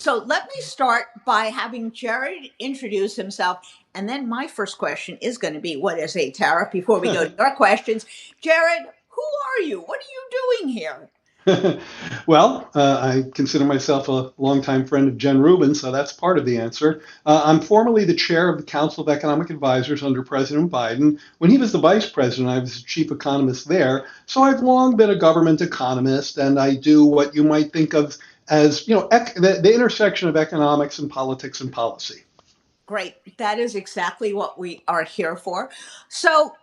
So let me start by having Jared introduce himself. And then my first question is going to be, what is a tariff? Before we go to your questions, Jared, who are you? What are you doing here? Well, I consider myself a longtime friend of Jen Rubin, so that's part of the answer. I'm formerly the chair of the Council of Economic Advisors under President Biden. When he was the vice president, I was the chief economist there. So I've long been a government economist, and I do what you might think of as, the intersection of economics and politics and policy. Great. That is exactly what we are here for. So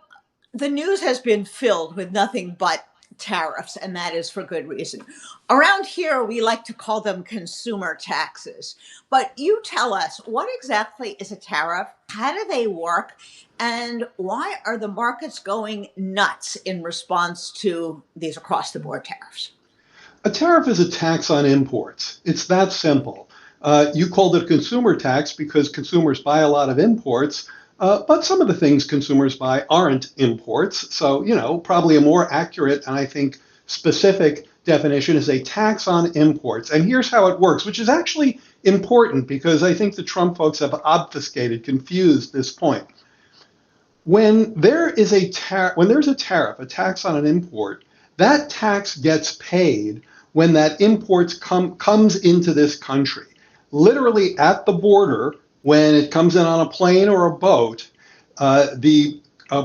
the news has been filled with nothing but tariffs, and that is for good reason. Around here, we like to call them consumer taxes. But you tell us, what exactly is a tariff? How do they work? And why are the markets going nuts in response to these across the board tariffs? A tariff is a tax on imports. It's that simple. You called it a consumer tax because consumers buy a lot of imports, but some of the things consumers buy aren't imports. So, probably a more accurate and I think specific definition is a tax on imports. And here's how it works, which is actually important because I think the Trump folks have obfuscated, confused this point. When there's a tariff, a tax on an import, that tax gets paid when that comes into this country. Literally at the border, when it comes in on a plane or a boat, the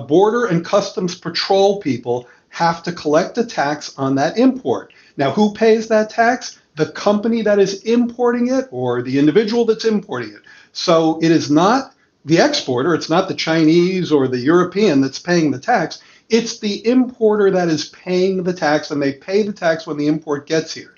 border and customs patrol people have to collect a tax on that import. Now, who pays that tax? The company that is importing it or the individual that's importing it. So it is not the exporter, it's not the Chinese or the European that's paying the tax. It's the importer that is paying the tax, and they pay the tax when the import gets here.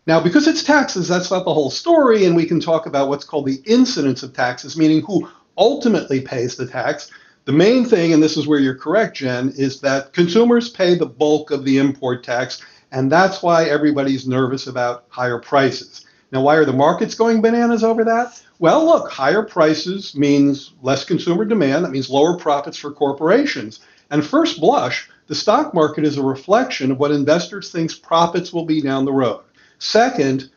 Now, because it's taxes, that's not the whole story, and we can talk about what's called the incidence of taxes, meaning who ultimately pays the tax. The main thing, and this is where you're correct, Jen, is that consumers pay the bulk of the import tax, and that's why everybody's nervous about higher prices. Now, why are the markets going bananas over that? Well, look, higher prices means less consumer demand. That means lower profits for corporations. And first blush, the stock market is a reflection of what investors think profits will be down the road. Second,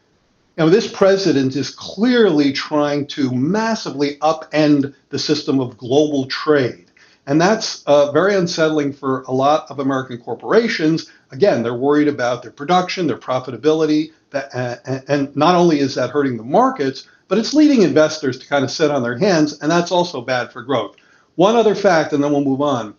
this president is clearly trying to massively upend the system of global trade. And that's very unsettling for a lot of American corporations. Again, they're worried about their production, their profitability, and not only is that hurting the markets, but it's leading investors to kind of sit on their hands, and that's also bad for growth. One other fact, and then we'll move on.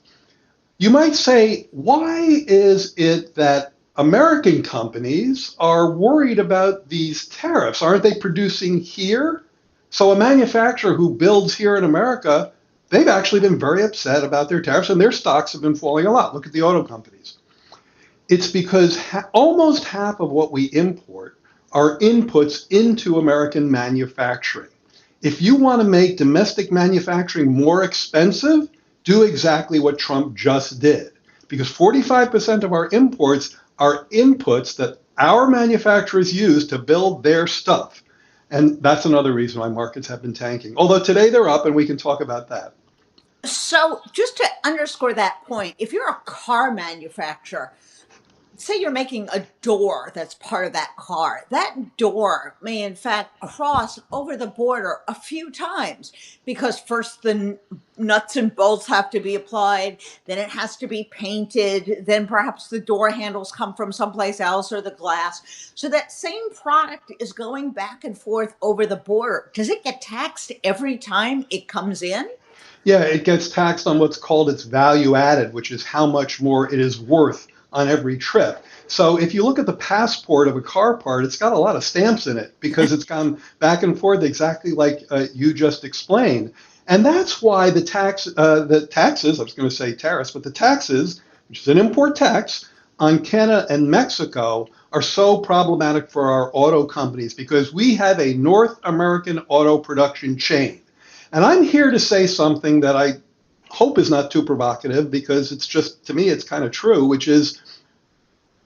You might say, why is it that American companies are worried about these tariffs? Aren't they producing here? So a manufacturer who builds here in America, they've actually been very upset about their tariffs, and their stocks have been falling a lot. Look at the auto companies. It's because almost half of what we import are inputs into American manufacturing. If you want to make domestic manufacturing more expensive, do exactly what Trump just did. Because 45% of our imports are inputs that our manufacturers use to build their stuff. And that's another reason why markets have been tanking. Although today they're up, and we can talk about that. So, just to underscore that point, if you're a car manufacturer, say you're making a door that's part of that car, that door may in fact cross over the border a few times because first the nuts and bolts have to be applied, then it has to be painted, then perhaps the door handles come from someplace else or the glass. So that same product is going back and forth over the border. Does it get taxed every time it comes in? Yeah, it gets taxed on what's called its value added, which is how much more it is worth on every trip. So if you look at the passport of a car part, it's got a lot of stamps in it because it's gone back and forth exactly like you just explained. And that's why the taxes, I was going to say tariffs, but the taxes, which is an import tax on Canada and Mexico, are so problematic for our auto companies because we have a North American auto production chain. And I'm here to say something that I hope is not too provocative because it's just, to me, it's kind of true, which is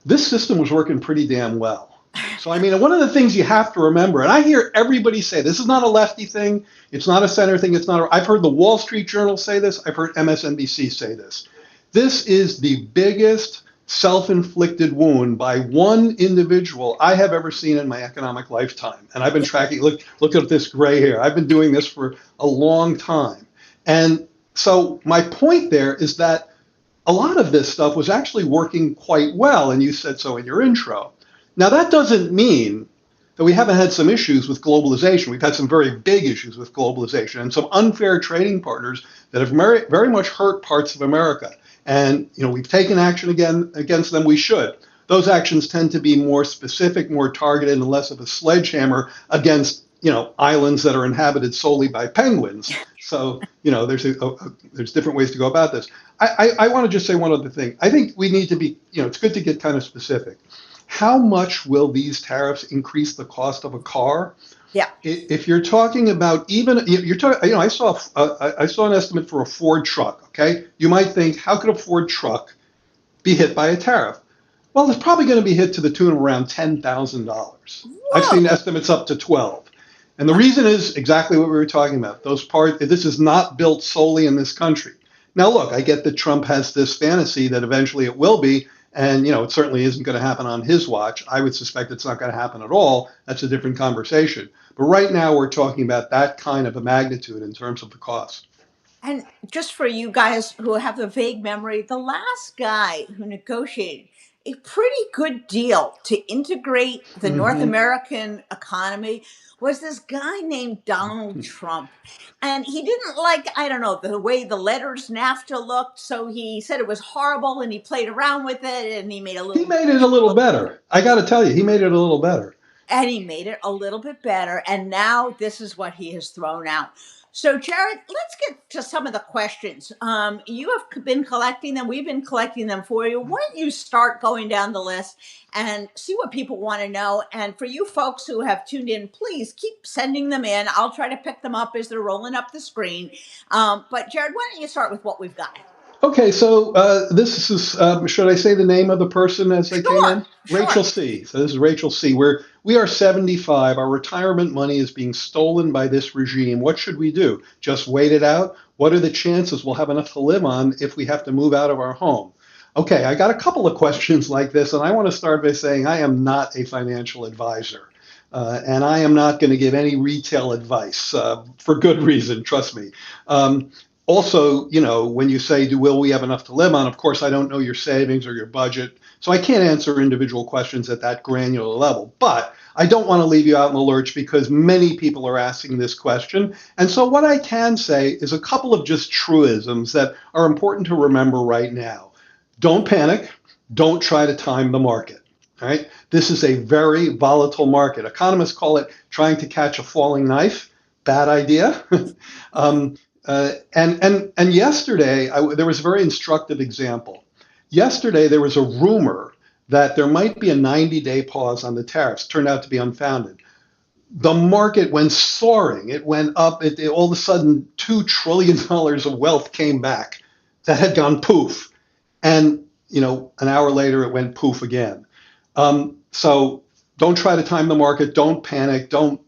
this system was working pretty damn well. So, I mean, one of the things you have to remember, and I hear everybody say, this is not a lefty thing, it's not a center thing, I've heard the Wall Street Journal say this, I've heard MSNBC say this. This is the biggest self-inflicted wound by one individual I have ever seen in my economic lifetime. And I've been tracking, look at this gray hair. I've been doing this for a long time. And so my point there is that a lot of this stuff was actually working quite well, and you said so in your intro. Now, that doesn't mean that we haven't had some issues with globalization. We've had some very big issues with globalization and some unfair trading partners that have very much hurt parts of America. And we've taken action again against them. We should. Those actions tend to be more specific, more targeted, and less of a sledgehammer against islands that are inhabited solely by penguins. So there's different ways to go about this. I want to just say one other thing. I think we need to be, it's good to get kind of specific. How much will these tariffs increase the cost of a car? Yeah. If you're talking about I saw an estimate for a Ford truck. Okay, you might think, how could a Ford truck be hit by a tariff? Well, it's probably going to be hit to the tune of around $10,000. I've seen estimates up to 12. And the reason is exactly what we were talking about. This is not built solely in this country. Now, look, I get that Trump has this fantasy that eventually it will be, and it certainly isn't going to happen on his watch. I would suspect it's not going to happen at all. That's a different conversation. But right now, we're talking about that kind of a magnitude in terms of the cost. And just for you guys who have a vague memory, the last guy who negotiated a pretty good deal to integrate the North American economy was this guy named Donald Trump. And he didn't like, I don't know, the way the letters NAFTA looked. So he said it was horrible and he played around with it and he made it a little better. I got to tell you, he made it a little better. And he made it a little bit better. And now this is what he has thrown out. So, Jared, let's get to some of the questions. You have been collecting them. We've been collecting them for you. Why don't you start going down the list and see what people want to know? And for you folks who have tuned in, please keep sending them in. I'll try to pick them up as they're rolling up the screen. But, Jared, why don't you start with what we've got? Okay, so this is, should I say the name of the person as they came in? Sure. Rachel C. So this is Rachel C. We are 75. Our retirement money is being stolen by this regime. What should we do? Just wait it out? What are the chances we'll have enough to live on if we have to move out of our home? Okay, I got a couple of questions like this, and I want to start by saying I am not a financial advisor. And I am not going to give any retail advice for good reason, trust me. Also, when you say, will we have enough to live on? Of course, I don't know your savings or your budget, so I can't answer individual questions at that granular level. But I don't want to leave you out in the lurch because many people are asking this question. And so what I can say is a couple of just truisms that are important to remember right now. Don't panic. Don't try to time the market. All right. This is a very volatile market. Economists call it trying to catch a falling knife. Bad idea. And yesterday, there was a very instructive example. Yesterday, there was a rumor that there might be a 90-day pause on the tariffs. Turned out to be unfounded. The market went soaring. It went up. All of a sudden, $2 trillion of wealth came back. That had gone poof. And, an hour later, it went poof again. So don't try to time the market. Don't panic. Don't,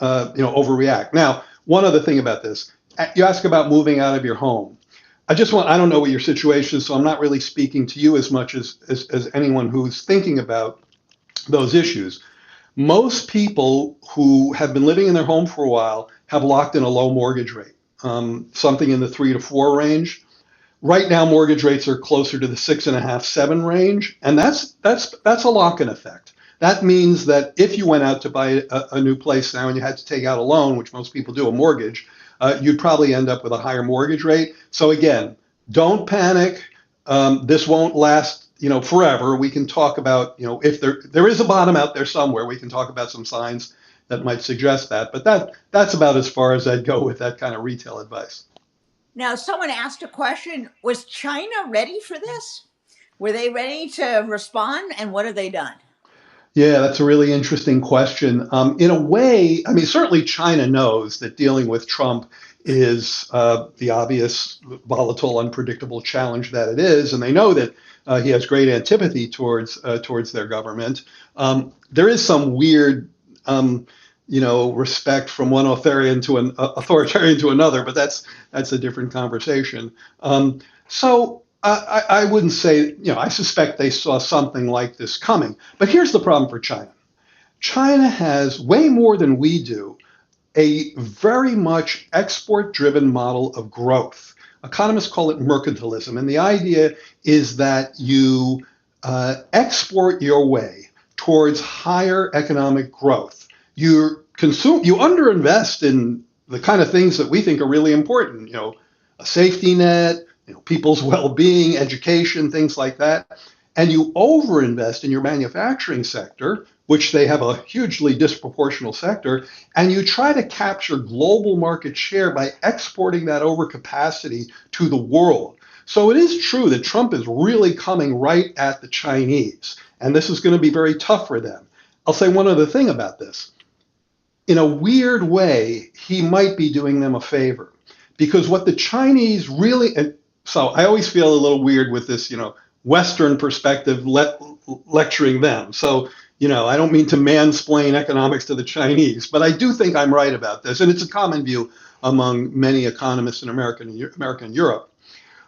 overreact. Now, one other thing about this. You ask about moving out of your home. I don't know what your situation is, so I'm not really speaking to you as much as anyone who's thinking about those issues. Most people who have been living in their home for a while have locked in a low mortgage rate, something in the 3 to 4 range. Right now, mortgage rates are closer to the 6.5, 7 range, and that's a lock-in effect. That means that if you went out to buy a new place now and you had to take out a loan, which most people do, a mortgage, you'd probably end up with a higher mortgage rate. So again, don't panic. This won't last, forever. We can talk about, if there is a bottom out there somewhere, we can talk about some signs that might suggest that. But that's about as far as I'd go with that kind of retail advice. Now, someone asked a question, was China ready for this? Were they ready to respond? And what have they done? Yeah, that's a really interesting question. In a way, I mean, certainly China knows that dealing with Trump is the obvious, volatile, unpredictable challenge that it is, and they know that he has great antipathy towards their government. There is some weird, respect from one authoritarian to another, but that's a different conversation. So I wouldn't say, I suspect they saw something like this coming. But here's the problem for China. China has way more than we do a very much export driven model of growth. Economists call it mercantilism. And the idea is that you export your way towards higher economic growth. You underinvest in the kind of things that we think are really important, a safety net, people's well-being, education, things like that. And you overinvest in your manufacturing sector, which they have a hugely disproportional sector, and you try to capture global market share by exporting that overcapacity to the world. So it is true that Trump is really coming right at the Chinese, and this is going to be very tough for them. I'll say one other thing about this. In a weird way, he might be doing them a favor, because what the Chinese really, and so I always feel a little weird with this, Western perspective lecturing them. So, I don't mean to mansplain economics to the Chinese, but I do think I'm right about this. And it's a common view among many economists in America and Europe,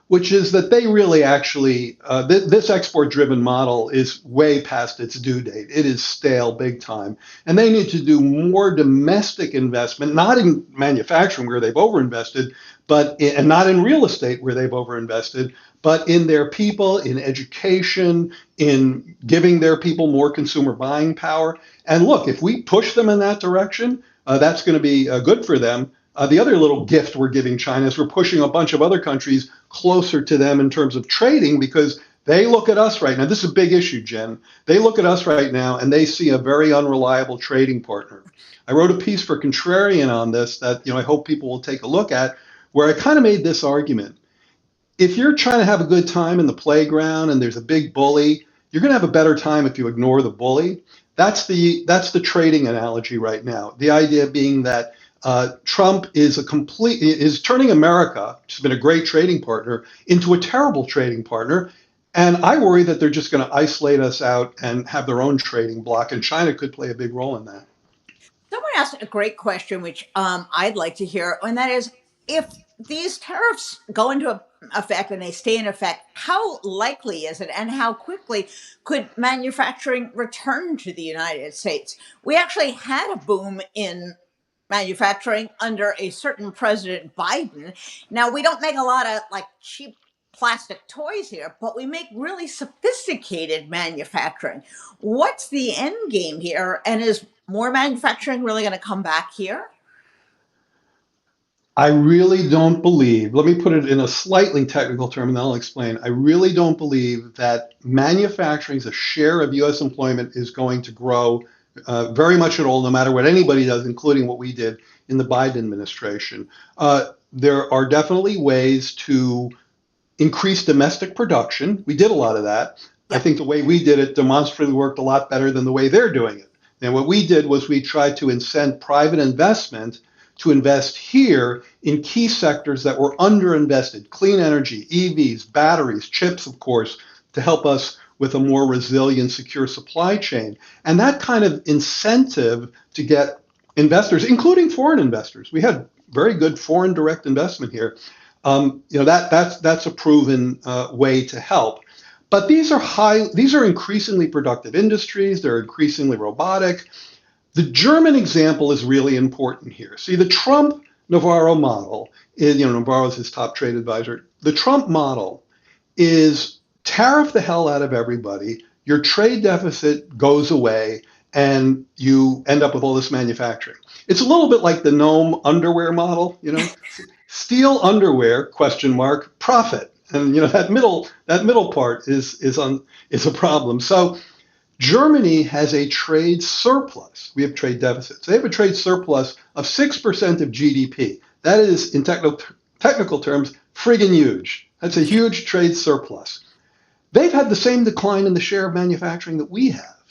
which is that they really actually, this export-driven model is way past its due date. It is stale big time. And they need to do more domestic investment, not in manufacturing where they've overinvested, and not in real estate where they've overinvested, but in their people, in education, in giving their people more consumer buying power. And look, if we push them in that direction, that's going to be good for them. The other little gift we're giving China is we're pushing a bunch of other countries closer to them in terms of trading, because they look at us right now. This is a big issue, Jen. They look at us right now and they see a very unreliable trading partner. I wrote a piece for Contrarian on this that I hope people will take a look at, where I kind of made this argument. If you're trying to have a good time in the playground and there's a big bully, you're going to have a better time if you ignore the bully. That's the trading analogy right now. The idea being that Trump is turning America, which has been a great trading partner, into a terrible trading partner. And I worry that they're just going to isolate us out and have their own trading bloc, and China could play a big role in that. Someone asked a great question, which I'd like to hear, and that is, if these tariffs go into effect and they stay in effect, how likely is it and how quickly could manufacturing return to the United States? We actually had a boom in manufacturing under a certain President Biden. Now, we don't make a lot of cheap plastic toys here, but we make really sophisticated manufacturing. What's the end game here? And is more manufacturing really going to come back here? I really don't believe, let me put it in a slightly technical term and then I'll explain. I really don't believe that manufacturing as a share of US employment is going to grow very much at all, no matter what anybody does, including what we did in the Biden administration. There are definitely ways to increase domestic production. We did a lot of that. Yeah. I think the way we did it demonstrably worked a lot better than the way they're doing it. Now, what we did was we tried to incent private investment to invest here in key sectors that were underinvested: clean energy, EVs, batteries, chips, of course, to help us with a more resilient, secure supply chain. And that kind of incentive to get investors, including foreign investors, we had very good foreign direct investment here. That's a proven way to help. But these are increasingly productive industries. They're increasingly robotic. The German example is really important here. See, the Trump-Navarro model is, Navarro is his top trade advisor. The Trump model is tariff the hell out of everybody. Your trade deficit goes away, and you end up with all this manufacturing. It's a little bit like the Gnome underwear model, Steal underwear, question mark, profit. And that middle part is a problem. So Germany has a trade surplus. We have trade deficits. They have a trade surplus of 6% of GDP. That is, in technical terms, friggin' huge. That's a huge trade surplus. They've had the same decline in the share of manufacturing that we have.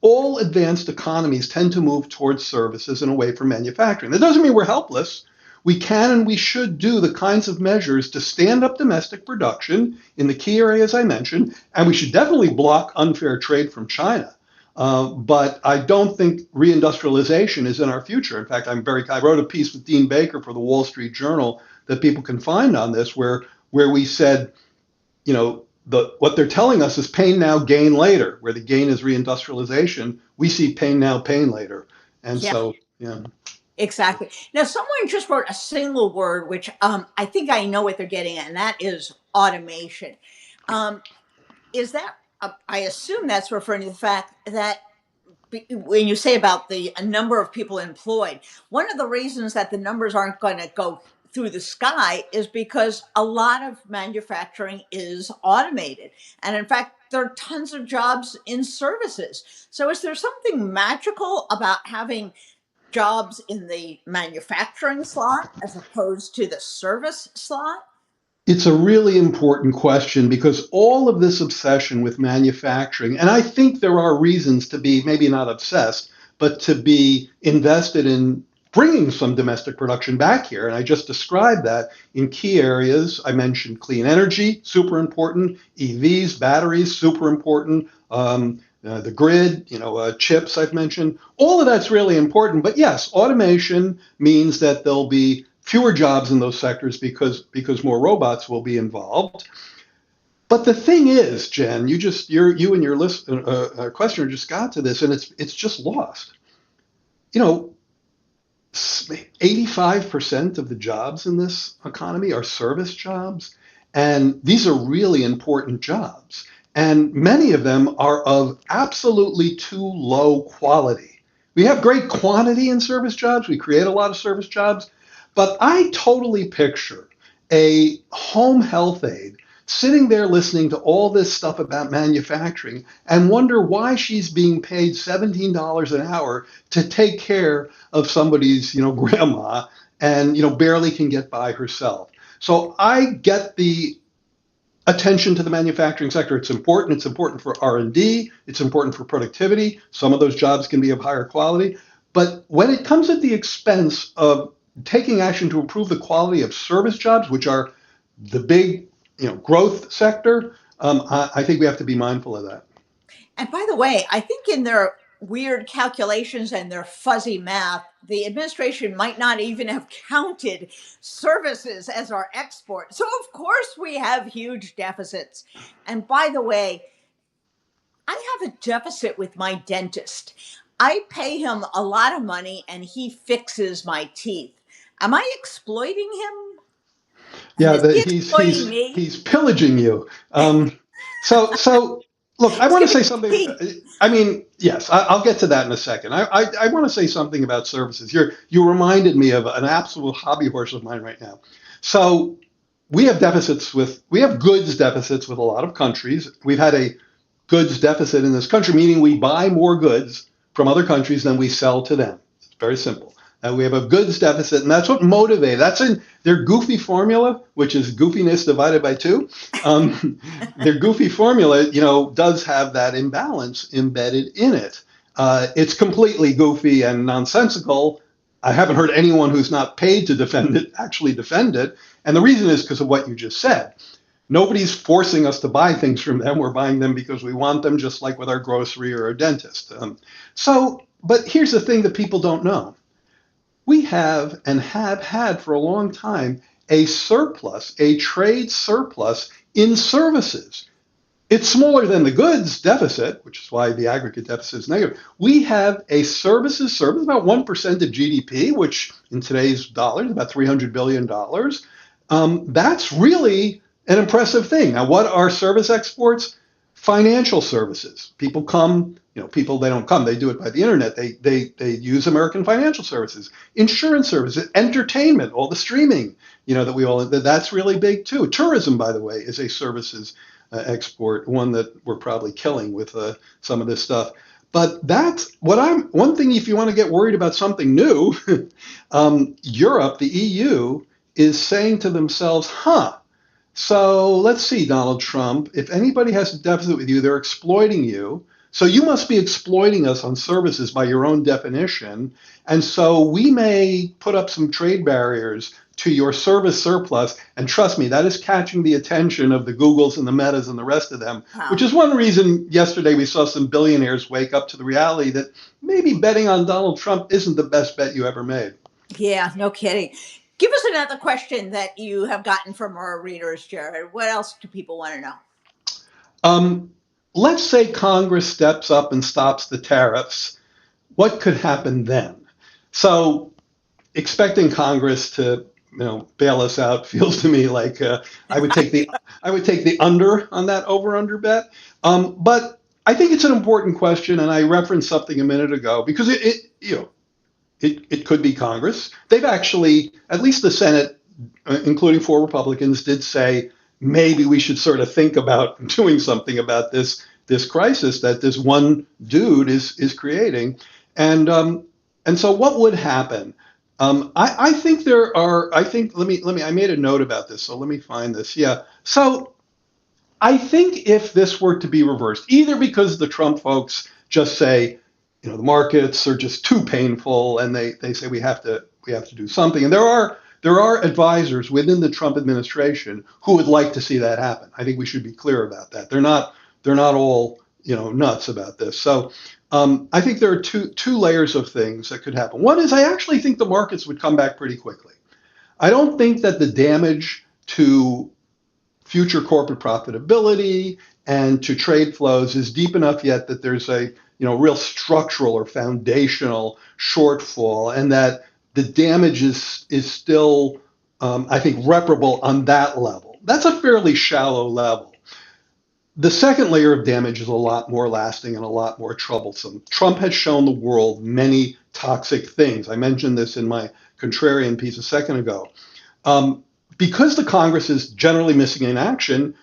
All advanced economies tend to move towards services and away from manufacturing. That doesn't mean we're helpless. We can and we should do the kinds of measures to stand up domestic production in the key areas I mentioned, and we should definitely block unfair trade from China. But I don't think reindustrialization is in our future. In fact, I wrote a piece with Dean Baker for the Wall Street Journal that people can find on this, where we said, what they're telling us is pain now, gain later, where the gain is reindustrialization. We see pain now, pain later. And Yeah, so, yeah. exactly. Now, someone just wrote a single word, which I think I know what they're getting at, and that is automation. Um, is that, I assume that's referring to the fact that when you say about the number of people employed, one of the reasons that the numbers aren't going to go through the sky is because a lot of manufacturing is automated. And in fact, there are tons of jobs in services. So is there something magical about having jobs in the manufacturing slot as opposed to the service slot? It's a really important question because all of this obsession with manufacturing, and I think there are reasons to be maybe not obsessed, but to be invested in bringing some domestic production back here. And I just described that in key areas. I mentioned clean energy, super important, EVs, batteries, super important. The grid, chips I've mentioned, all of that's really important. But yes, automation means that there'll be fewer jobs in those sectors because more robots will be involved. But the thing is, Jen, you and your questioner just got to this, and it's just lost. You know, 85% of the jobs in this economy are service jobs, and these are really important jobs. And many of them are of absolutely too low quality. We have great quantity in service jobs, we create a lot of service jobs, but I totally picture a home health aide sitting there listening to all this stuff about manufacturing and wonder why she's being paid $17 an hour to take care of somebody's, grandma and, barely can get by herself. So I get the attention to the manufacturing sector. It's important. It's important for R&D. It's important for productivity. Some of those jobs can be of higher quality. But when it comes at the expense of taking action to improve the quality of service jobs, which are the big, growth sector, I think we have to be mindful of that. And by the way, I think in their weird calculations and their fuzzy math, the administration might not even have counted services as our export. So, of course, we have huge deficits. And by the way, I have a deficit with my dentist. I pay him a lot of money and he fixes my teeth. Am I exploiting him? And Yeah, is he he's exploiting he's me? he's pillaging you. So look, I He's want to giving say me something. teeth. I mean, yes, I'll get to that in a second. I want to say something about services. You reminded me of an absolute hobby horse of mine right now. So we have goods deficits with a lot of countries. We've had a goods deficit in this country, meaning we buy more goods from other countries than we sell to them. It's very simple. And we have a goods deficit, and that's what motivates. That's in their goofy formula, which is goofiness divided by two. Their goofy formula, does have that imbalance embedded in it. It's completely goofy and nonsensical. I haven't heard anyone who's not paid to defend it actually defend it. And the reason is because of what you just said. Nobody's forcing us to buy things from them. We're buying them because we want them, just like with our grocery or our dentist. But here's the thing that people don't know. We have and have had for a long time a surplus, a trade surplus in services. It's smaller than the goods deficit, which is why the aggregate deficit is negative. We have a service, about 1% of GDP, which in today's dollars, about $300 billion. That's really an impressive thing. Now, what are service exports? Financial services. People come, people, they don't come, they do it by the internet. They use American financial services, insurance services, entertainment, all the streaming, that's really big too. Tourism, by the way, is a services export, one that we're probably killing with some of this stuff. But that's one thing, if you want to get worried about something new, Europe, the EU, is saying to themselves, so let's see, Donald Trump, if anybody has a deficit with you, they're exploiting you. So you must be exploiting us on services by your own definition. And so we may put up some trade barriers to your service surplus. And trust me, that is catching the attention of the Googles and the Metas and the rest of them, which Wow. is one reason yesterday we saw some billionaires wake up to the reality that maybe betting on Donald Trump isn't the best bet you ever made. Yeah, no kidding. Give us another question that you have gotten from our readers, Jared. What else do people want to know? Let's say Congress steps up and stops the tariffs. What could happen then? So expecting Congress to bail us out feels to me like I would take the under on that over under bet. But I think it's an important question, and I referenced something a minute ago because it could be Congress. They've actually, at least the Senate, including 4 Republicans, did say maybe we should sort of think about doing something about this crisis that this one dude is creating, and so what would happen? I think there are. I think let me. I made a note about this, so let me find this. Yeah. So I think if this were to be reversed, either because the Trump folks just say, the markets are just too painful, and they say we have to do something, and there are advisors within the Trump administration who would like to see that happen. I think we should be clear about that. They're not all nuts about this. So I think there are two layers of things that could happen. One is I actually think the markets would come back pretty quickly. I don't think that the damage to future corporate profitability and to trade flows is deep enough yet that there's a real structural or foundational shortfall, and that the damage is still I think reparable on that level. That's a fairly shallow level. The second layer of damage is a lot more lasting and a lot more troublesome. Trump has shown the world many toxic things. I mentioned this in my Contrarian piece a second ago. Because the Congress is generally missing in action,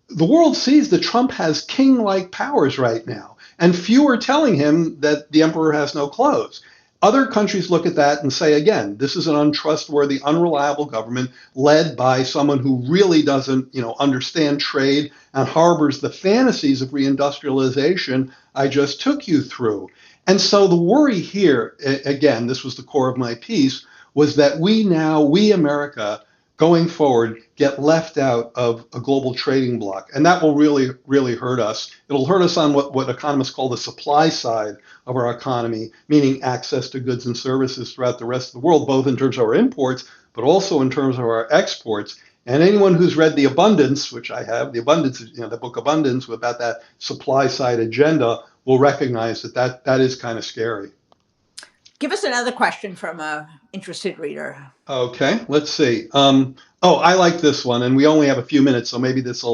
the world sees that Trump has king-like powers right now, and few are telling him that the emperor has no clothes. Other countries look at that and say, again, this is an untrustworthy, unreliable government led by someone who really doesn't, understand trade and harbors the fantasies of reindustrialization I just took you through. And so the worry here, again, this was the core of my piece, was that we America, going forward, get left out of a global trading bloc. And that will really, really hurt us. It'll hurt us on what economists call the supply side of our economy, meaning access to goods and services throughout the rest of the world, both in terms of our imports, but also in terms of our exports. And anyone who's read The Abundance, which I have, The Abundance, the book Abundance, about that supply side agenda, will recognize that is kind of scary. Give us another question from an interested reader. Okay, let's see. I like this one, and we only have a few minutes, so maybe this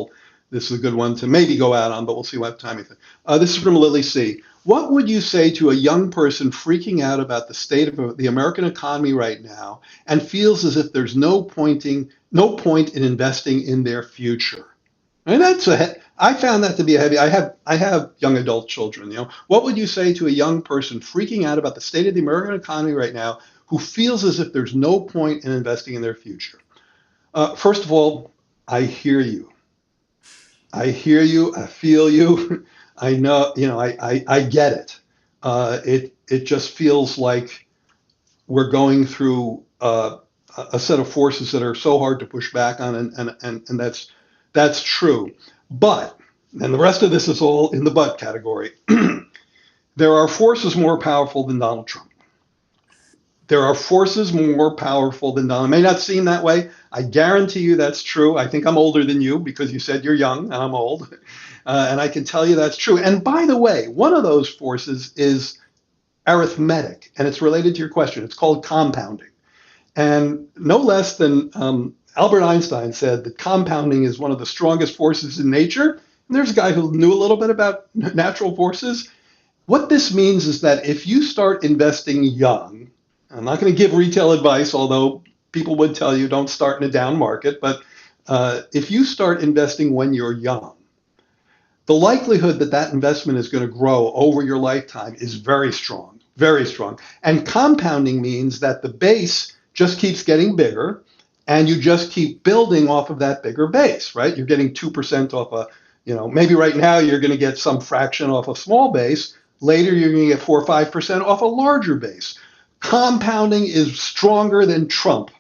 is a good one to maybe go out on, but we'll see what time you think. This is from Lily C. What would you say to a young person freaking out about the state of the American economy right now and feels as if there's no point in investing in their future? And I found that to be a heavy. I have young adult children. What would you say to a young person freaking out about the state of the American economy right now who feels as if there's no point in investing in their future? First of all, I hear you. I feel you. I know. I get it. It just feels like we're going through a set of forces that are so hard to push back on, and that's true. But, and the rest of this is all in the but category, there are forces more powerful than Donald Trump. There are forces more powerful than Donald. It may not seem that way. I guarantee you that's true. I think I'm older than you because you said you're young and I'm old. And I can tell you that's true. And by the way, one of those forces is arithmetic, and it's related to your question. It's called compounding. And no less than Albert Einstein said that compounding is one of the strongest forces in nature. And there's a guy who knew a little bit about natural forces. What this means is that if you start investing young, I'm not going to give retail advice, although people would tell you don't start in a down market, but if you start investing when you're young, the likelihood that that investment is going to grow over your lifetime is very strong, very strong. And compounding means that the base just keeps getting bigger, and you just keep building off of that bigger base, right? You're getting 2% off maybe right now you're going to get some fraction off a small base. Later, you're going to get 4 or 5% off a larger base. Compounding is stronger than Trump.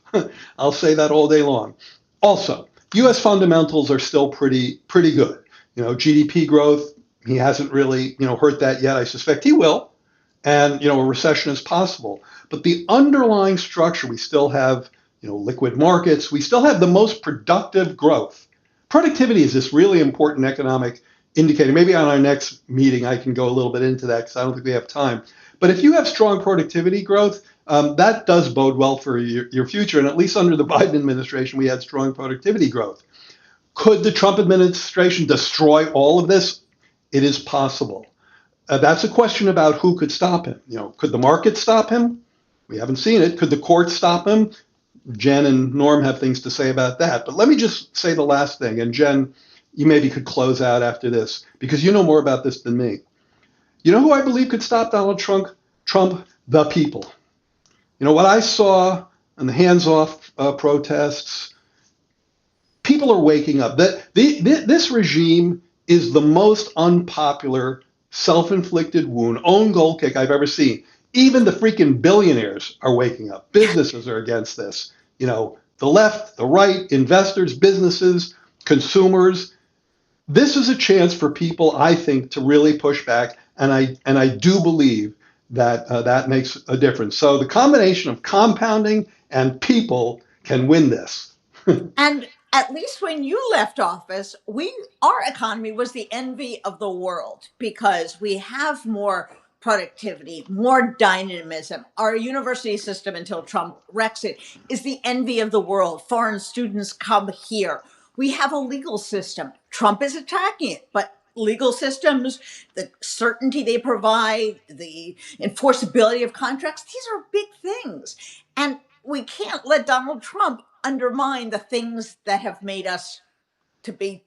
I'll say that all day long. Also, U.S. fundamentals are still pretty good. GDP growth, he hasn't really, hurt that yet. I suspect he will. And, a recession is possible. But the underlying structure, we still have, liquid markets. We still have the most productive growth. Productivity is this really important economic indicator. Maybe on our next meeting, I can go a little bit into that because I don't think we have time. But if you have strong productivity growth, that does bode well for your future. And at least under the Biden administration, we had strong productivity growth. Could the Trump administration destroy all of this? It is possible. That's a question about who could stop him. Could the market stop him? We haven't seen it. Could the court stop him? Jen and Norm have things to say about that. But let me just say the last thing. And Jen, you maybe could close out after this because you know more about this than me. You know who I believe could stop Donald Trump? The people. What I saw in the hands-off protests, people are waking up. This regime is the most unpopular, self-inflicted wound, own goal kick I've ever seen. Even the freaking billionaires are waking up. Businesses are against this. The left, the right, investors, businesses, consumers. This is a chance for people, I think, to really push back, and I do believe that that makes a difference. So the combination of compounding and people can win this. And at least when you left office, our economy was the envy of the world because we have more productivity, more dynamism. Our university system, until Trump wrecks it, is the envy of the world. Foreign students come here. We have a legal system. Trump is attacking it, but legal systems, the certainty they provide, the enforceability of contracts, these are big things. And we can't let Donald Trump undermine the things that have made us to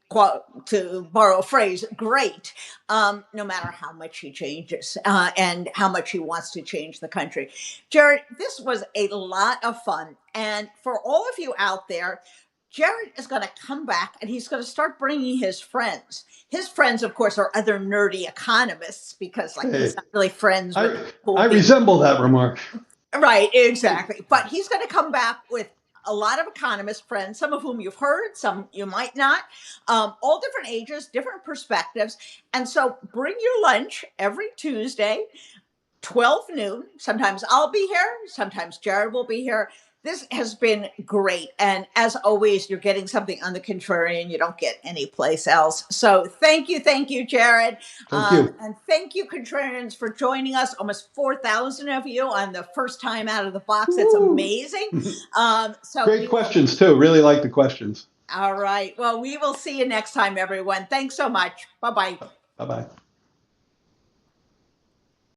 borrow a phrase, great, no matter how much he changes and how much he wants to change the country. Jared, this was a lot of fun. And for all of you out there, Jared is going to come back and he's going to start bringing his friends. His friends, of course, are other nerdy economists because, he's Hey, not really friends with I resemble that remark. Right, exactly. But he's going to come back with a lot of economist friends, some of whom you've heard, some you might not, all different ages, different perspectives. And so bring your lunch every Tuesday, 12 noon. Sometimes I'll be here, sometimes Jared will be here. This has been great. And as always, you're getting something on the Contrarian you don't get anyplace else. So thank you, Jared. Thank you. And thank you, Contrarians, for joining us. Almost 4,000 of you on the first time out of the box. It's amazing. Great questions, too. Really like the questions. All right. Well, we will see you next time, everyone. Thanks so much. Bye-bye. Bye-bye.